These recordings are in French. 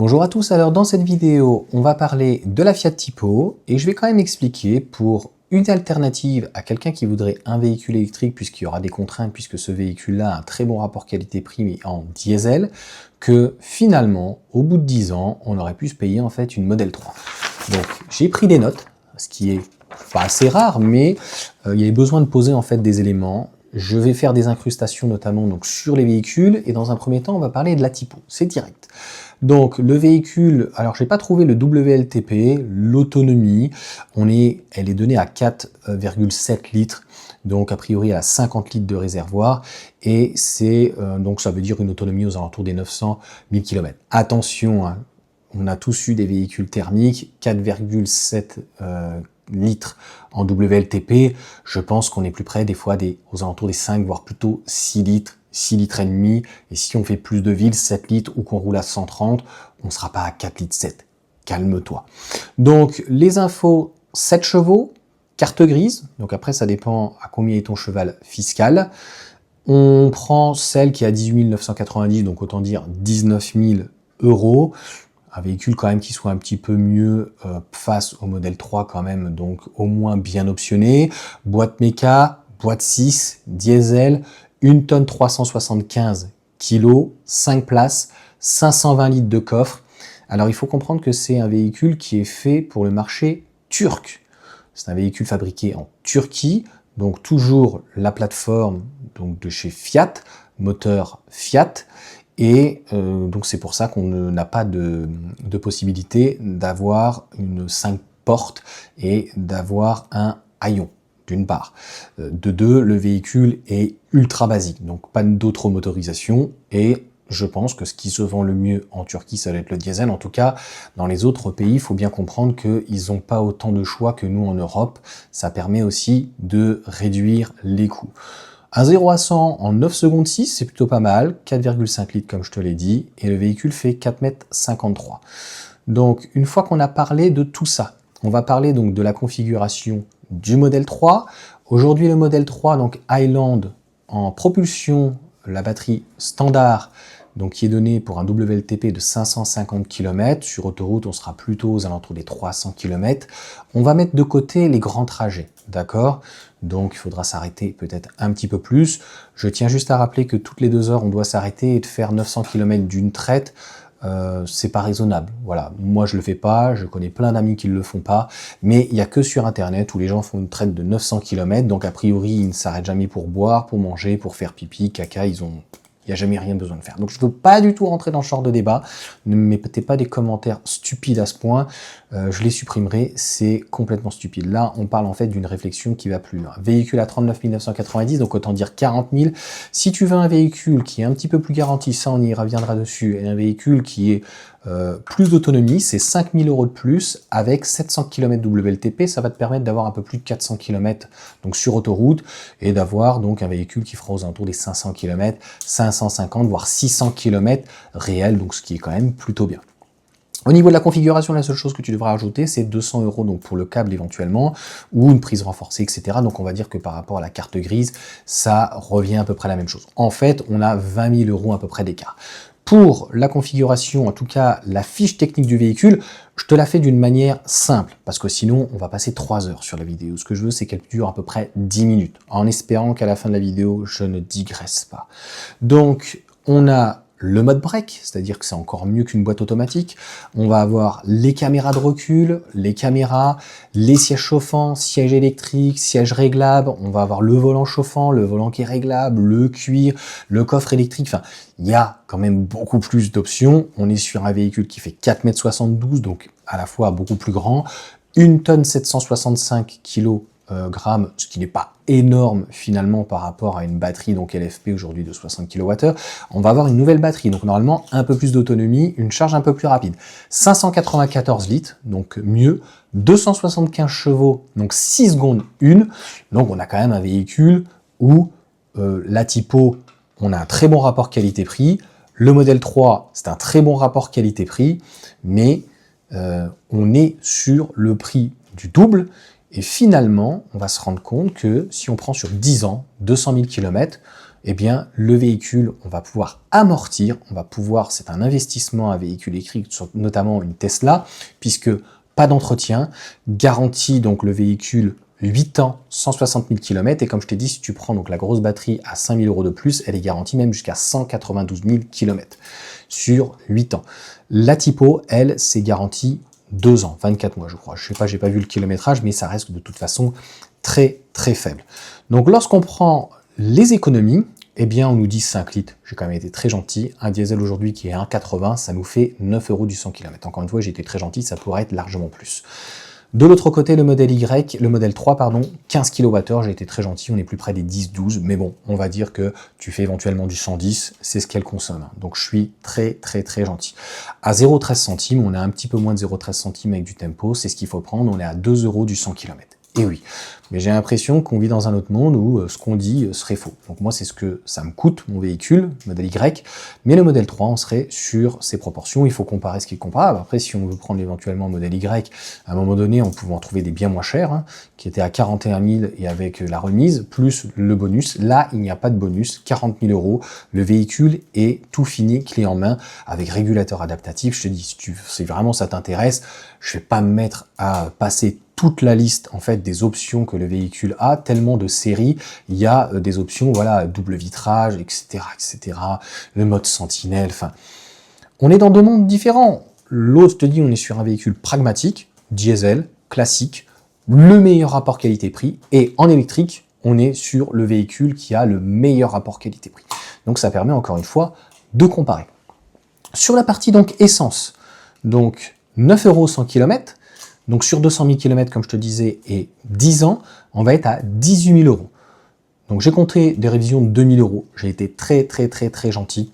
Bonjour à tous, alors dans cette vidéo, on va parler de la Fiat Tipo et je vais quand même expliquer pour une alternative à quelqu'un qui voudrait un véhicule électrique puisqu'il y aura des contraintes puisque ce véhicule-là a un très bon rapport qualité-prix mais en diesel, que finalement, au bout de 10 ans, on aurait pu se payer en fait une Model 3. Donc j'ai pris des notes, ce qui est pas assez rare, mais il y avait besoin de poser en fait des éléments. Je vais faire des incrustations notamment donc, sur les véhicules et dans un premier temps, on va parler de la Tipo, c'est direct. Donc le véhicule, alors j'ai pas trouvé le WLTP, l'autonomie, elle est donnée à 4,7 litres, donc a priori à 50 litres de réservoir, et c'est donc ça veut dire une autonomie aux alentours des 900-1000 km. Attention, hein, on a tous eu des véhicules thermiques, 4,7 litres en WLTP, je pense qu'on est plus près des fois aux alentours des 5, voire plutôt 6 litres. 6 litres et demi, et si on fait plus de villes, 7 litres, ou qu'on roule à 130, on ne sera pas à 4 litres 7. Calme-toi. Donc, les infos, 7 chevaux, carte grise, donc après ça dépend à combien est ton cheval fiscal. On prend celle qui est à 18 990, donc autant dire 19 000 €. Un véhicule quand même qui soit un petit peu mieux face au modèle 3 quand même, donc au moins bien optionné. Boîte méca, boîte 6, diesel, 1 tonne 375 kg, 5 places, 520 litres de coffre. Alors il faut comprendre que c'est un véhicule qui est fait pour le marché turc. C'est un véhicule fabriqué en Turquie, donc toujours la plateforme donc de chez Fiat, moteur Fiat. Et donc c'est pour ça qu'on n'a pas de possibilité d'avoir une 5 portes et d'avoir un haillon, d'une part. De deux, le véhicule est ultra basique, donc pas d'autre motorisation, et je pense que ce qui se vend le mieux en Turquie, ça va être le diesel. En tout cas, dans les autres pays, il faut bien comprendre qu'ils n'ont pas autant de choix que nous en Europe. Ça permet aussi de réduire les coûts. Un 0 à 100 en 9 secondes 6, c'est plutôt pas mal, 4,5 litres comme je te l'ai dit, et le véhicule fait 4,53 m. Donc une fois qu'on a parlé de tout ça, on va parler donc de la configuration du modèle 3. Aujourd'hui le modèle 3, donc Highland en propulsion, la batterie standard, donc qui est donnée pour un WLTP de 550 km. Sur autoroute, on sera plutôt aux alentours des 300 km. On va mettre de côté les grands trajets, d'accord? Donc il faudra s'arrêter peut-être un petit peu plus. Je tiens juste à rappeler que toutes les 2 heures, on doit s'arrêter et de faire 900 km d'une traite. C'est pas raisonnable. Voilà, moi je le fais pas, je connais plein d'amis qui le font pas, mais il y a que sur internet où les gens font une traite de 900 km, donc a priori ils ne s'arrêtent jamais pour boire, pour manger, pour faire pipi, caca, il n'y a jamais rien besoin de faire. Donc je ne veux pas du tout rentrer dans ce genre de débat, ne me mettez pas des commentaires stupides à ce point, je les supprimerai, c'est complètement stupide. Là, on parle en fait d'une réflexion qui va plus loin. Véhicule à 39 990, donc autant dire 40 000. Si tu veux un véhicule qui est un petit peu plus garanti, ça on y reviendra dessus, et un véhicule qui est plus d'autonomie, c'est 5 000 € de plus, avec 700 km WLTP, ça va te permettre d'avoir un peu plus de 400 km donc sur autoroute, et d'avoir donc un véhicule qui fera aux alentours des 500 km, 550 voire 600 km réels, donc ce qui est quand même plutôt bien. Au niveau de la configuration, la seule chose que tu devras ajouter, c'est 200 € donc pour le câble éventuellement, ou une prise renforcée, etc. Donc on va dire que par rapport à la carte grise, ça revient à peu près à la même chose. En fait, on a 20 000 € à peu près d'écart. Pour la configuration, en tout cas la fiche technique du véhicule, je te la fais d'une manière simple, parce que sinon on va passer 3 heures sur la vidéo. Ce que je veux, c'est qu'elle dure à peu près 10 minutes, en espérant qu'à la fin de la vidéo, je ne digresse pas. Donc, on a le mode break, c'est-à-dire que c'est encore mieux qu'une boîte automatique. On va avoir les caméras de recul, les caméras, les sièges chauffants, sièges électriques, sièges réglables. On va avoir le volant chauffant, le volant qui est réglable, le cuir, le coffre électrique. Enfin, il y a quand même beaucoup plus d'options. On est sur un véhicule qui fait 4,72 m, donc à la fois beaucoup plus grand. 1 tonne 765 kg, ce qui n'est pas énorme finalement par rapport à une batterie donc LFP aujourd'hui de 60 kWh. On va avoir une nouvelle batterie, donc normalement un peu plus d'autonomie, une charge un peu plus rapide. 594 litres, donc mieux, 275 chevaux, donc 6 secondes 1. Donc on a quand même un véhicule où la Tipo, on a un très bon rapport qualité-prix. Le modèle 3, c'est un très bon rapport qualité-prix, mais on est sur le prix du double. Et finalement, on va se rendre compte que si on prend sur 10 ans, 200 000 km, eh bien, le véhicule, on va pouvoir amortir, c'est un investissement à véhicule électrique, notamment une Tesla, puisque pas d'entretien, garantie donc le véhicule 8 ans, 160 000 km, et comme je t'ai dit, si tu prends donc la grosse batterie à 5 000 € de plus, elle est garantie même jusqu'à 192 000 km sur 8 ans. La Tipo, elle, c'est garantie 2 ans, 24 mois je crois. Je sais pas, j'ai pas vu le kilométrage, mais ça reste de toute façon très très faible. Donc lorsqu'on prend les économies, eh bien on nous dit 5 litres, j'ai quand même été très gentil, un diesel aujourd'hui qui est 1,80, ça nous fait 9 € du 100 km. Encore une fois, j'ai été très gentil, ça pourrait être largement plus. De l'autre côté, le modèle Y, le modèle 3, pardon, 15 kWh, j'ai été très gentil, on est plus près des 10-12, mais bon, on va dire que tu fais éventuellement du 110, c'est ce qu'elle consomme. Donc je suis très très très gentil. À 0,13 centimes, on a un petit peu moins de 0,13 centimes avec du tempo, c'est ce qu'il faut prendre, on est à 2 € du 100 km. Et oui, mais j'ai l'impression qu'on vit dans un autre monde où ce qu'on dit serait faux. Donc moi, c'est ce que ça me coûte, mon véhicule, modèle Y, mais le modèle 3, on serait sur ses proportions, il faut comparer ce qui est comparable. Après, si on veut prendre éventuellement le modèle Y, à un moment donné, on pouvait en trouver des bien moins chers, hein, qui étaient à 41 000 et avec la remise, plus le bonus. Là, il n'y a pas de bonus, 40 000 €, le véhicule est tout fini, clé en main, avec régulateur adaptatif. Je te dis, si vraiment ça t'intéresse, je vais pas me mettre à passer toute la liste en fait des options que le véhicule a, tellement de séries, il y a des options, voilà, double vitrage, etc., etc., le mode sentinelle, enfin, on est dans deux mondes différents. L'autre te dit on est sur un véhicule pragmatique, diesel, classique, le meilleur rapport qualité-prix, et en électrique, on est sur le véhicule qui a le meilleur rapport qualité-prix. Donc ça permet encore une fois de comparer. Sur la partie donc essence, donc 9 € 100 km, donc sur 200 000 km, comme je te disais, et 10 ans, on va être à 18 000 €. Donc j'ai compté des révisions de 2 000 €. J'ai été très très très très gentil.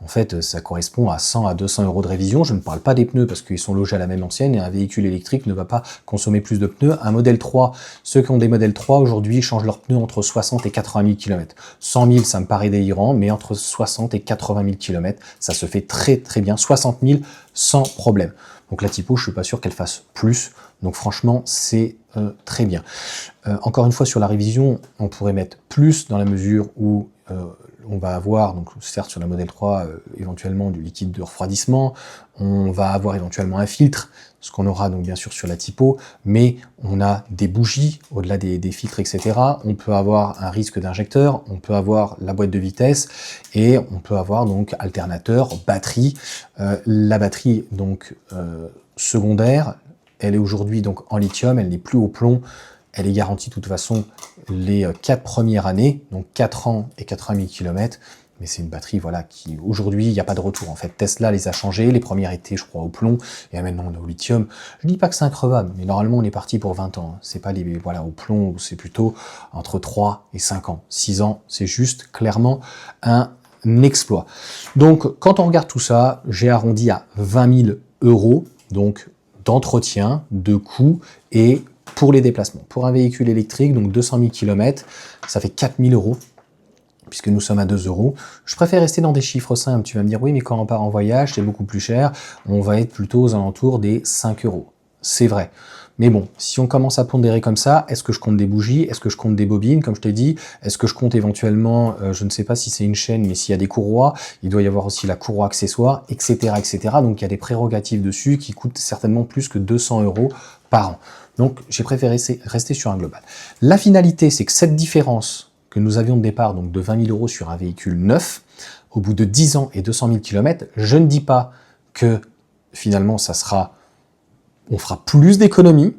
En fait, ça correspond à 100 à 200 € de révision. Je ne parle pas des pneus parce qu'ils sont logés à la même ancienne et un véhicule électrique ne va pas consommer plus de pneus. Un modèle 3, ceux qui ont des modèles 3 aujourd'hui changent leurs pneus entre 60 et 80 000 km. 100 000, ça me paraît délirant, mais entre 60 et 80 000 km, ça se fait très très bien. 60 000 sans problème. Donc la Tipo, je suis pas sûr qu'elle fasse plus. Donc franchement, c'est très bien. Encore une fois, sur la révision, on pourrait mettre plus dans la mesure où on va avoir, donc certes sur la modèle 3, éventuellement du liquide de refroidissement, on va avoir éventuellement un filtre, ce qu'on aura donc bien sûr sur la Tipo, mais on a des bougies, au-delà des filtres, etc. On peut avoir un risque d'injecteur, on peut avoir la boîte de vitesse, et on peut avoir donc alternateur, batterie. La batterie donc secondaire, elle est aujourd'hui donc en lithium, elle n'est plus au plomb, elle est garantie de toute façon les 4 premières années, donc 4 ans et 80 000 km, mais c'est une batterie voilà, qui aujourd'hui, il n'y a pas de retour en fait. Tesla les a changées, les premières étaient je crois au plomb, et maintenant on est au lithium. Je dis pas que c'est increvable, mais normalement on est parti pour 20 ans. C'est pas les voilà, au plomb, c'est plutôt entre 3 et 5 ans. 6 ans, c'est juste clairement un exploit. Donc quand on regarde tout ça, j'ai arrondi à 20 000 €, donc d'entretien, de coûts et pour les déplacements. Pour un véhicule électrique, donc 200 000 km, ça fait 4 000 €, puisque nous sommes à 2 €. Je préfère rester dans des chiffres simples. Tu vas me dire, oui, mais quand on part en voyage, c'est beaucoup plus cher. On va être plutôt aux alentours des 5 €. C'est vrai. Mais bon, si on commence à pondérer comme ça, est-ce que je compte des bougies? Est-ce que je compte des bobines, comme je t'ai dit? Est-ce que je compte éventuellement, je ne sais pas si c'est une chaîne, mais s'il y a des courroies, il doit y avoir aussi la courroie accessoire, etc., etc. Donc il y a des prérogatives dessus qui coûtent certainement plus que 200 € par an. Donc j'ai préféré rester sur un global. La finalité, c'est que cette différence que nous avions de départ, donc de 20 000 € sur un véhicule neuf, au bout de 10 ans et 200 000 km, je ne dis pas que finalement on fera plus d'économies,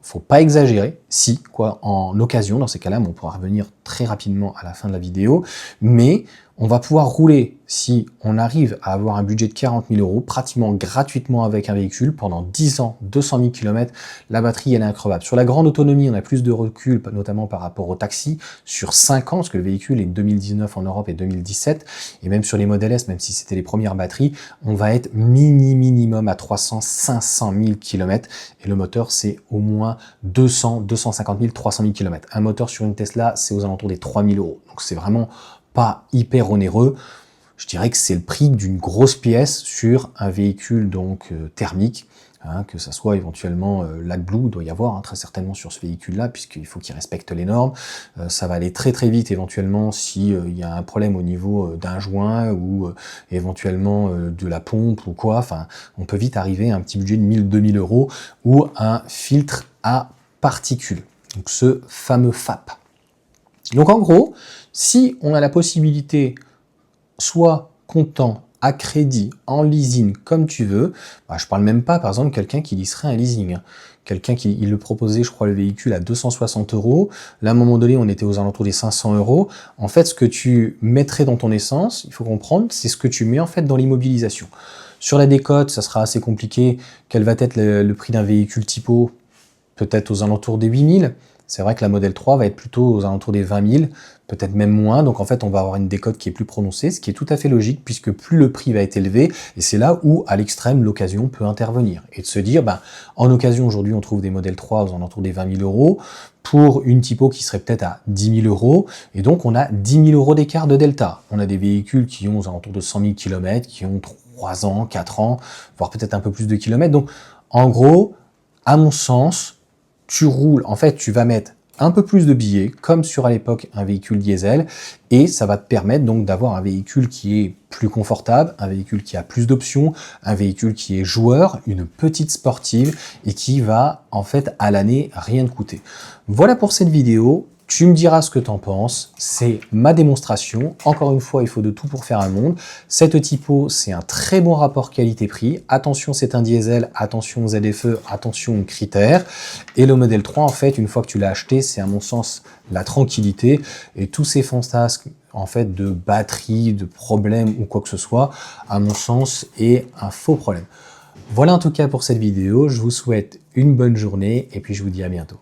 faut pas exagérer, si, quoi, en occasion, dans ces cas-là, on pourra revenir très rapidement à la fin de la vidéo, mais on va pouvoir rouler, si on arrive à avoir un budget de 40 000 €, pratiquement gratuitement avec un véhicule, pendant 10 ans, 200 000 km, la batterie, elle est increvable. Sur la grande autonomie, on a plus de recul, notamment par rapport au taxi, sur 5 ans, parce que le véhicule est 2019 en Europe et 2017, et même sur les modèles S, même si c'était les premières batteries, on va être minimum à 300-500 000 km, et le moteur, c'est au moins 200, 250 000, 300 000 km. Un moteur sur une Tesla, c'est aux alentours des 3 000 €. Donc c'est vraiment pas hyper onéreux. je dirais que c'est le prix d'une grosse pièce sur un véhicule donc thermique, hein, que ça soit éventuellement l'AdBlue, il doit y avoir très certainement sur ce véhicule-là, puisqu'il faut qu'il respecte les normes. Ça va aller très très vite éventuellement si il y a un problème au niveau d'un joint ou éventuellement de la pompe ou quoi. Enfin, on peut vite arriver à un petit budget de 1000-2000 euros ou un filtre à particules, donc ce fameux FAP. Donc en gros, si on a la possibilité soit comptant, à crédit, en leasing, comme tu veux, je parle même pas, par exemple, quelqu'un qui liserait un leasing. Quelqu'un qui il le proposait, je crois, le véhicule à 260 euros. Là, à un moment donné, on était aux alentours des 500 euros. En fait, ce que tu mettrais dans ton essence, il faut comprendre, c'est ce que tu mets en fait dans l'immobilisation. Sur la décote, ça sera assez compliqué. Quel va être le prix d'un véhicule typo? Peut-être aux alentours des 8000. C'est vrai que la Model 3 va être plutôt aux alentours des 20 000, peut-être même moins. Donc en fait, on va avoir une décote qui est plus prononcée, ce qui est tout à fait logique, puisque plus le prix va être élevé, et c'est là où, à l'extrême, l'occasion peut intervenir. Et de se dire, en occasion, aujourd'hui, on trouve des Model 3 aux alentours des 20 000 euros, pour une typo qui serait peut-être à 10 000 euros, et donc on a 10 000 euros d'écart de delta. On a des véhicules qui ont aux alentours de 100 000 km, qui ont 3 ans, 4 ans, voire peut-être un peu plus de kilomètres. Donc, en gros, à mon sens, tu roules, en fait, tu vas mettre un peu plus de billets, comme sur à l'époque un véhicule diesel, et ça va te permettre donc d'avoir un véhicule qui est plus confortable, un véhicule qui a plus d'options, un véhicule qui est joueur, une petite sportive, et qui va en fait à l'année rien te coûter. Voilà pour cette vidéo. Tu me diras ce que tu en penses, c'est ma démonstration. Encore une fois, il faut de tout pour faire un monde. Cette typo, c'est un très bon rapport qualité-prix. Attention, c'est un diesel, attention aux ZFE, attention aux critères. Et le modèle 3, en fait, une fois que tu l'as acheté, c'est à mon sens la tranquillité. Et tous ces fantasmes en fait de batterie, de problèmes ou quoi que ce soit, à mon sens, est un faux problème. Voilà en tout cas pour cette vidéo. Je vous souhaite une bonne journée et puis je vous dis à bientôt.